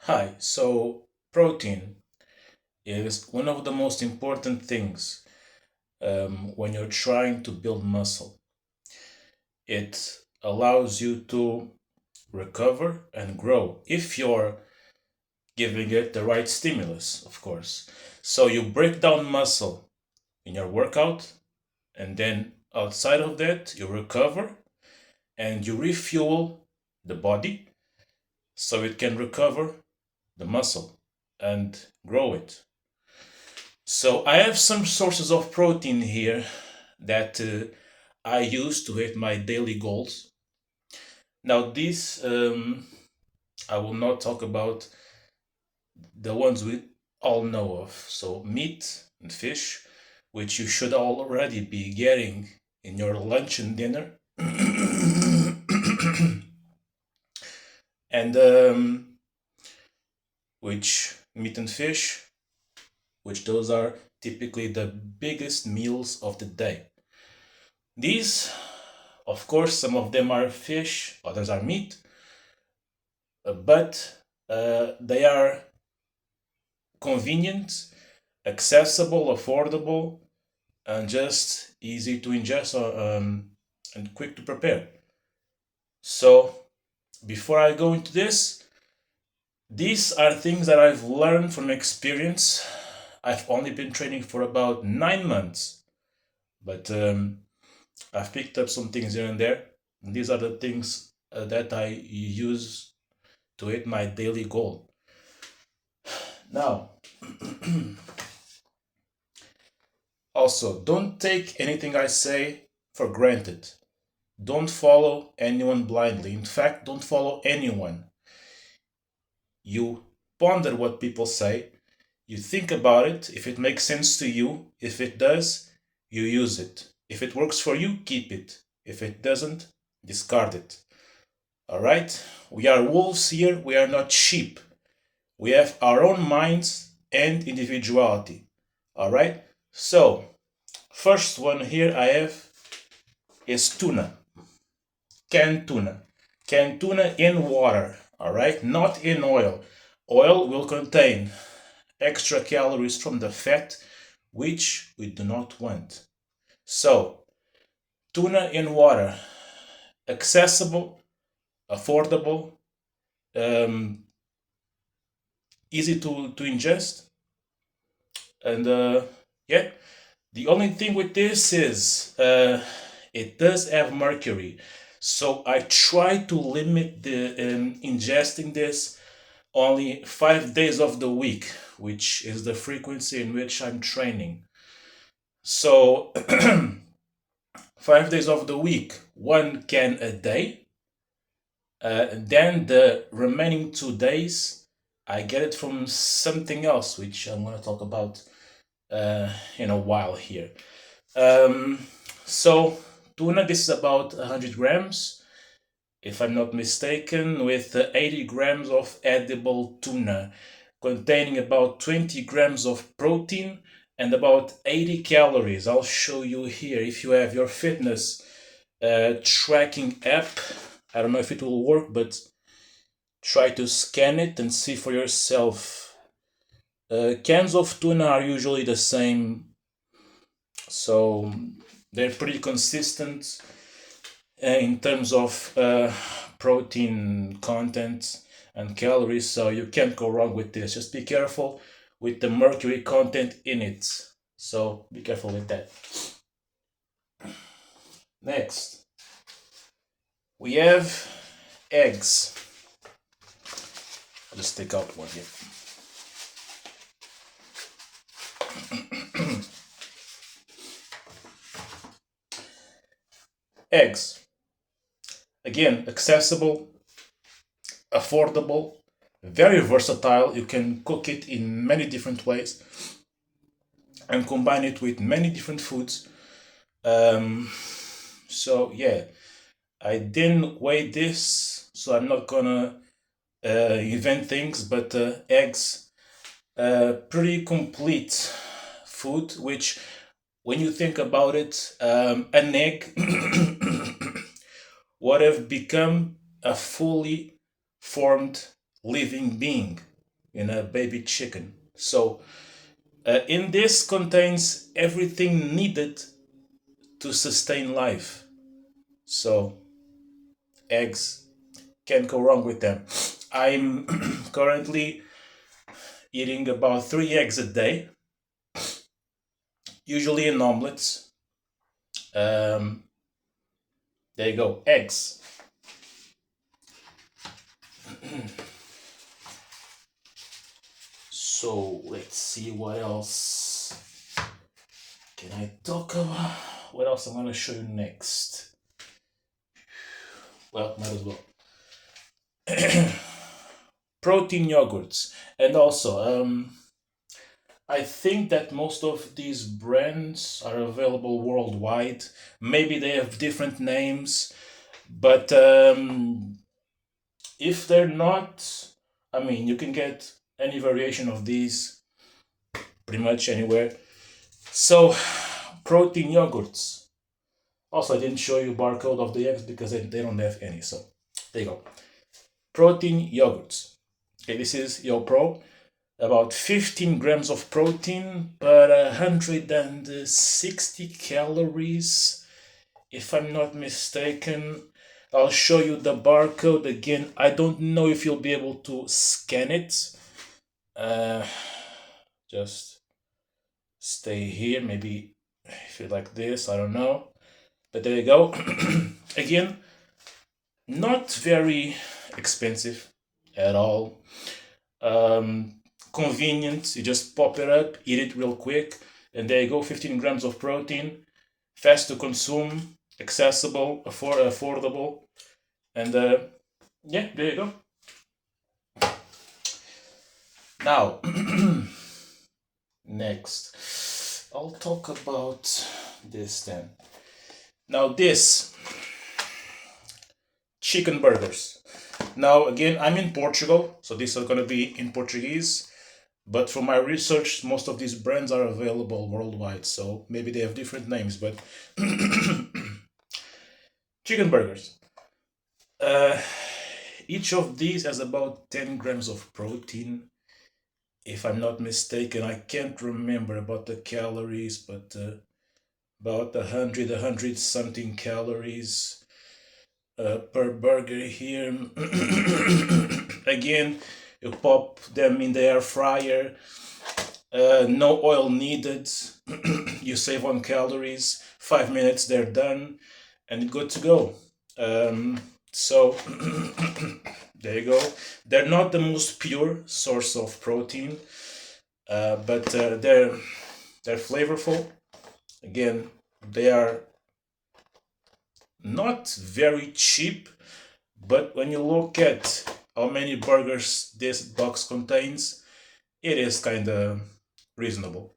Hi, so protein is one of the most important things when you're trying to build muscle. It allows you to recover and grow if you're giving it the right stimulus, of course. So you break down muscle in your workout, and then outside of that, you recover and you refuel the body so it can recover the muscle and grow it. So I have some sources of protein here that I use to hit my daily goals. Now, these I will not talk about the ones we all know of. So, meat and fish, which you should already be getting in your lunch and dinner. and which meat and fish, which those are typically the biggest meals of the day. These, of course, some of them are fish, others are meat, but they are convenient, accessible, affordable, and just easy to ingest and quick to prepare. So, before I go into this, these are things that I've learned from experience. I've only been training for about 9 months, but I've picked up some things here and there. And these are the things that I use to hit my daily goal. Now, also, don't take anything I say for granted. Don't follow anyone blindly. In fact, don't follow anyone. You ponder what people say, you think about it. If it makes sense to you, if it does, you use it. If it works for you, keep it. If it doesn't, discard it. All right? We are wolves here, we are not sheep. We have our own minds and individuality. All right? So, first one here I have is tuna. Canned tuna. Canned tuna in water. All right? Not in oil. Oil will contain extra calories from the fat, which we do not want. So, tuna in water. Accessible, affordable, um, easy to ingest. And yeah, the only thing with this is it does have mercury. So I try to limit the ingesting this only 5 days of the week, which is the frequency in which I'm training. So 5 days of the week, 1 can a day. Then the remaining 2 days, I get it from something else, which I'm going to talk about in a while here. Um, so tuna, this is about 100 grams, if I'm not mistaken, with 80 grams of edible tuna, containing about 20 grams of protein and about 80 calories. I'll show you here if you have your fitness tracking app. I don't know if it will work, but try to scan it and see for yourself. Cans of tuna are usually the same, so they're pretty consistent in terms of protein content and calories, so you can't go wrong with this. Just be careful with the mercury content in it, so be careful with that. Next, we have eggs. I'll just take out one here. Eggs, again, accessible, affordable, very versatile. You can cook it in many different ways and combine it with many different foods. So yeah, I didn't weigh this, so I'm not gonna invent things, but eggs, pretty complete food, which when you think about it, an egg would have become a fully formed living being. in a baby chicken. So in this contains everything needed to sustain life. So eggs, can't go wrong with them. I'm currently eating about 3 eggs a day, usually in omelets. Um, there you go, eggs. So let's see what else can I talk about. What else I'm gonna show you next? Well, might as well. Protein yogurts, and also I think that most of these brands are available worldwide. Maybe they have different names, but if they're not, I mean, you can get any variation of these pretty much anywhere. So, protein yogurts. Also, I didn't show you barcode of the eggs because they don't have any. So, there you go. Protein yogurts. Okay, this is YoPro. About 15 grams of protein, but 160 calories, if I'm not mistaken. I'll show you the barcode again. I don't know if you'll be able to scan it. Just stay here. Maybe if you like this, I don't know. But there you go. Again, not very expensive at all. Convenient. You just pop it up, eat it real quick, and there you go. 15 grams of protein, fast to consume, accessible, affordable, and yeah, there you go. Now, next, I'll talk about this then. Now, this chicken burgers. Now, again, I'm in Portugal, so these are going to be in Portuguese. But from my research, most of these brands are available worldwide, so maybe they have different names, but chicken burgers. Each of these has about 10 grams of protein, if I'm not mistaken. I can't remember about the calories, but about 100 something calories per burger here. Again, you pop them in the air fryer. No oil needed. You save on calories. 5 minutes, they're done, and good to go. So there you go. They're not the most pure source of protein, but they're flavorful. Again, they are not very cheap, but when you look at how many burgers this box contains, it is kind of reasonable.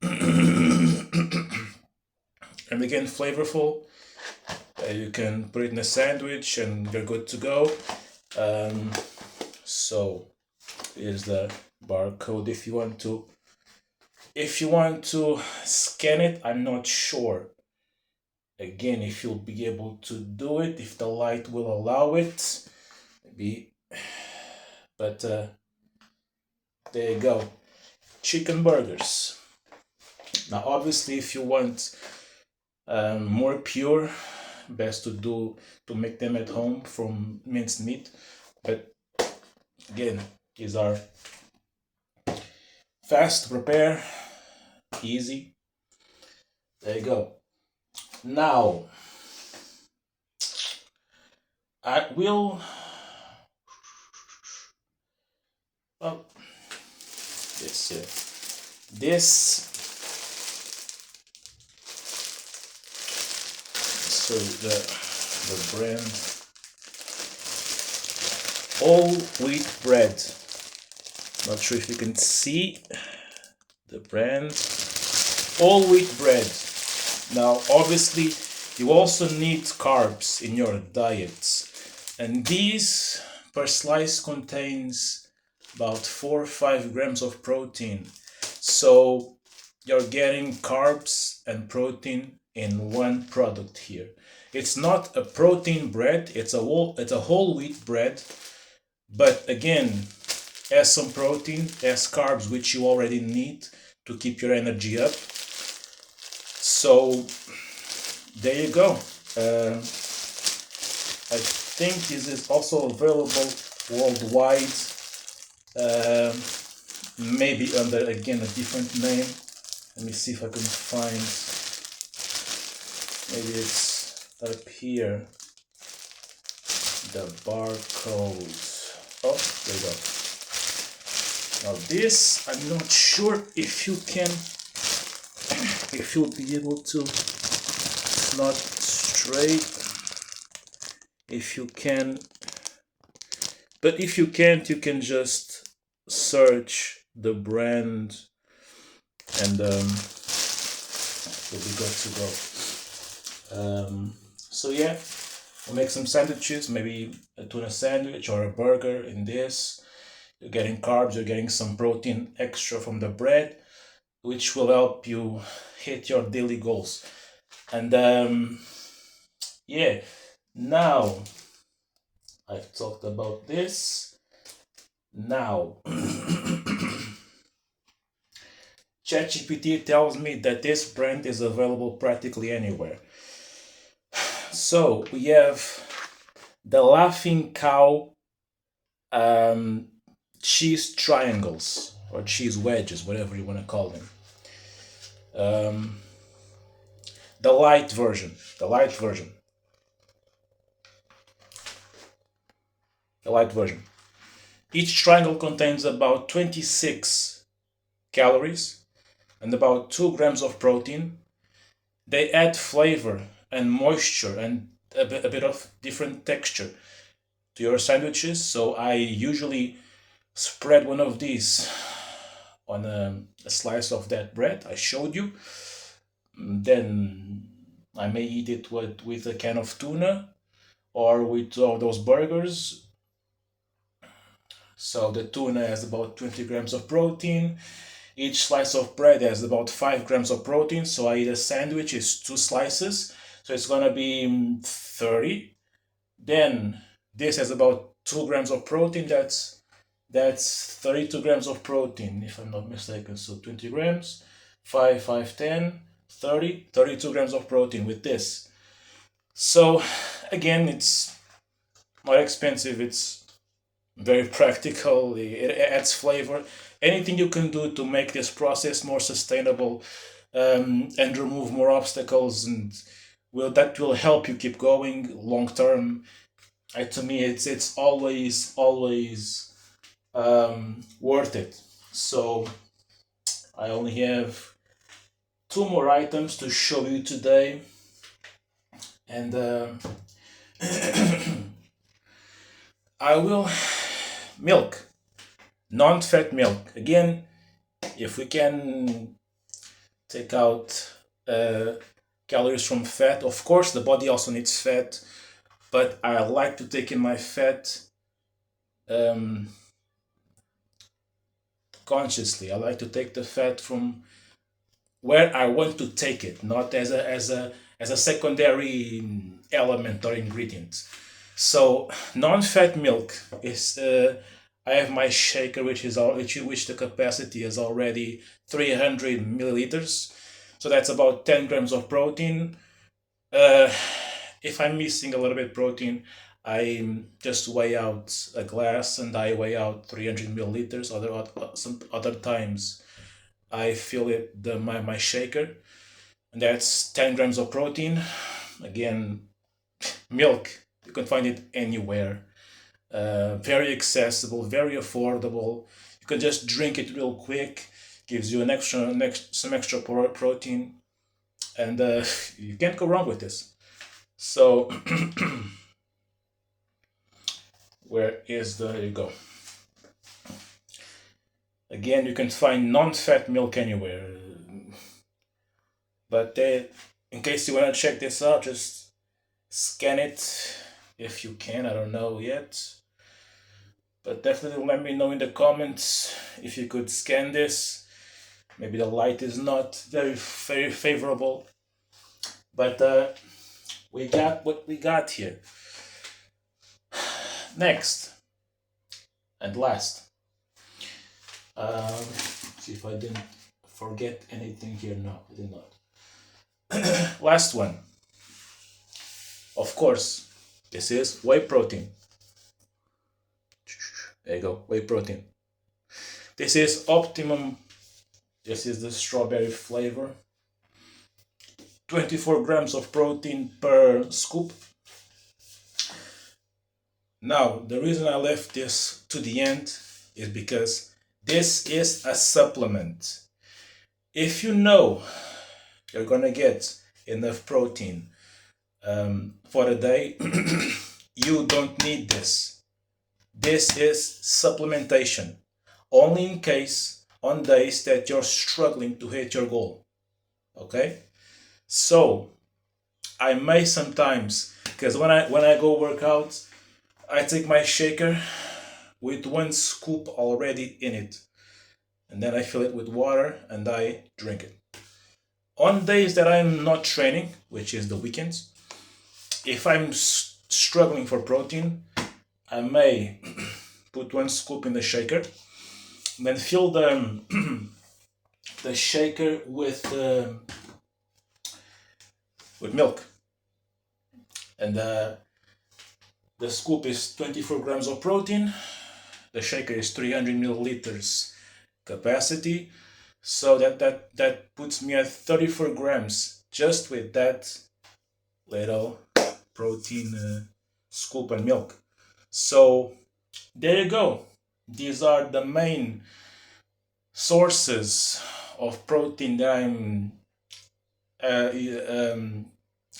And again, flavorful. You can put it in a sandwich and you're good to go. So here's the barcode if you want to scan it. I'm not sure again if you'll be able to do it, if the light will allow it, maybe, but there you go, chicken burgers. Now obviously if you want more pure, best to make them at home from minced meat, but again, these are fast to prepare, easy. There you go. Now I will this so the brand all wheat bread. Not sure if you can see the brand all wheat bread. Now obviously you also need carbs in your diet, and these per slice contains about 4 or 5 grams of protein, so you're getting carbs and protein in one product here. It's not a protein bread, it's a whole wheat bread, but again, has some protein, has carbs, which you already need to keep your energy up. So there you go. I think this is also available worldwide, maybe under again a different name. Let me see if I can find. Maybe it's up here. The barcode. Oh, there you go. Now this, I'm not sure if you can, if you'll be able to. It's not straight. If you can, but if you can't, you can just search the brand and you'll be good to go. So yeah, we'll make some sandwiches, maybe a tuna sandwich or a burger in this. You're getting carbs, you're getting some protein extra from the bread, which will help you hit your daily goals. And yeah, now I've talked about this. Now, ChatGPT tells me that this brand is available practically anywhere. So we have the Laughing Cow cheese triangles or cheese wedges, whatever you want to call them. The light version. The light version. The light version. Each triangle contains about 26 calories and about 2 grams of protein. They add flavor and moisture and a bit of different texture to your sandwiches. So I usually spread one of these on a slice of that bread I showed you. Then I may eat it with a can of tuna or with those burgers. So the tuna has about 20 grams of protein. Each slice of bread has about 5 grams of protein. So I eat a sandwich, it's 2 slices. So it's gonna be 30. Then this has about 2 grams of protein. That's 32 grams of protein, if I'm not mistaken. So 20 grams, 5, 5, 10, 30, 32 grams of protein with this. So again, it's not expensive. It's very practical. It adds flavor. Anything you can do to make this process more sustainable and remove more obstacles, and that will help you keep going long term. To me, it's always worth it. So I only have 2 more items to show you today, and I will milk, non-fat milk. Again, if we can take out calories from fat, of course the body also needs fat, but I like to take in my fat consciously. I like to take the fat from where I want to take it, not as a secondary element or ingredient. So non-fat milk is. I have my shaker, which the capacity is already 300 milliliters. So that's about 10 grams of protein. If I'm missing a little bit protein, I just weigh out a glass and I weigh out 300 milliliters. Some other times I fill it my shaker, and that's 10 grams of protein. Again, milk, you can find it anywhere. Very accessible, very affordable. You can just drink it real quick. Gives you some extra protein, and you can't go wrong with this. So there you go. Again, you can find non-fat milk anywhere. But in case you want to check this out, just scan it if you can. I don't know yet. But definitely let me know in the comments if you could scan this. Maybe the light is not very favorable. But we got what we got here. Next and last, See if I didn't forget anything here. No, I did not. Last one. Of course, this is whey protein. There you go, whey protein. This is Optimum. This is the strawberry flavor. 24 grams of protein per scoop. Now, the reason I left this to the end is because this is a supplement. If you know you're gonna get enough protein for the day, you don't need this. This is supplementation, only in case on days that you're struggling to hit your goal. Okay? So I may sometimes, because when I go work out, I take my shaker with 1 scoop already in it, and then I fill it with water and I drink it. On days that I'm not training, which is the weekends, if I'm struggling for protein, I may put 1 scoop in the shaker, and then fill the shaker with milk, and the scoop is 24 grams of protein. The shaker is 300 milliliters capacity, so that puts me at 34 grams just with that little protein scoop and milk. So there you go. These are the main sources of protein that I'm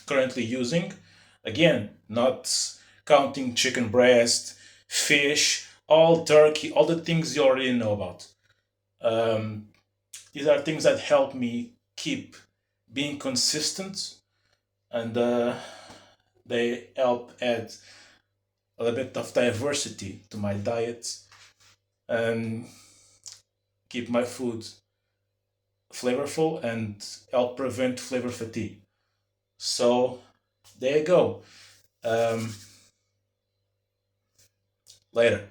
currently using. Again, not counting chicken breast, fish, all turkey, all the things you already know about. These are things that help me keep being consistent, and they help add a little bit of diversity to my diet and keep my food flavorful and help prevent flavor fatigue. So there you go. Later.